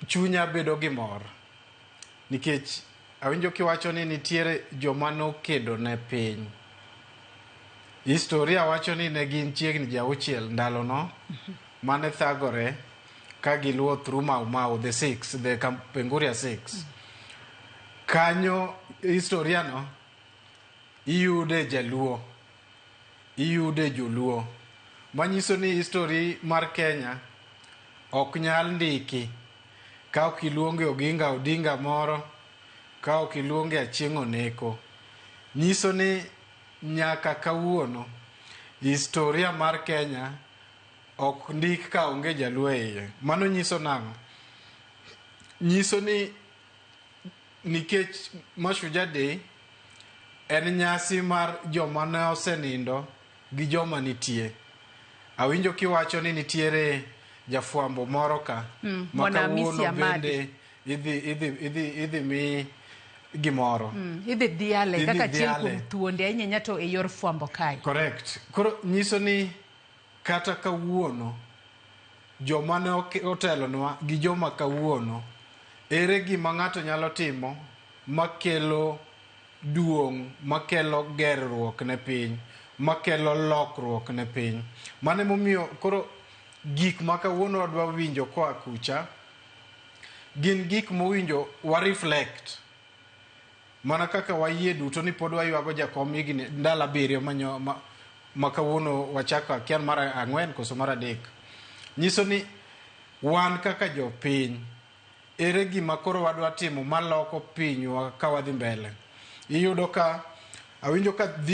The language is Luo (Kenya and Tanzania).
chunya bedo gi mor nikech awinjo kiwacho ni nitiere joma nokedo ne piny. Historia wacho ni ne gin chiegni ji 6 ndalono mane thagore ka giluwo through Mau Mau, the Kapenguria 6. Kanyo historia no iyude jaluo, iyude joluo. Manyiso ni history mar Kenya ok nyal ndiki ka ok iluonge Oginga Odinga moro, ka ok iluonge Achieng' Oneko. Nyiso ni nyaka kawuono historia mar Kenya ok ndik ka onge jaluo e iye. Mano nyiso nang'o? Nyiso ni nikech Mashujaa Day en nyasi mar joma ne osenindo gi joma nitie. Awinjo kiwacho ni nitiere jafwambo moro ka Mwanamisi bende idhi mi gimoro. Idhi dhiale kaka achiel kuom thuonde ahinya to e yor fwambo kae. Correct. Koro nyiso ni kata kawuono joma ne otelonwa gi joma kawuono ere gima ng'ato nyalo timo makelo duong', makelo gerruok ne piny, makelo lokruok ne piny. Mane momiyo koro gik ma kawuono wadwa winjo koa kucha gin gik mowinjo wa reflect. Mana kaka wayie duto ni pod waywago jakom higni ndalo 7 ma kawuono wachako akian mar 4 koso mar 3. Nyiso ni wan kaka jopiny ere gima koro wadwa timo maloko pinywa ka wadhi mbele. Iyudo ka awinjo ka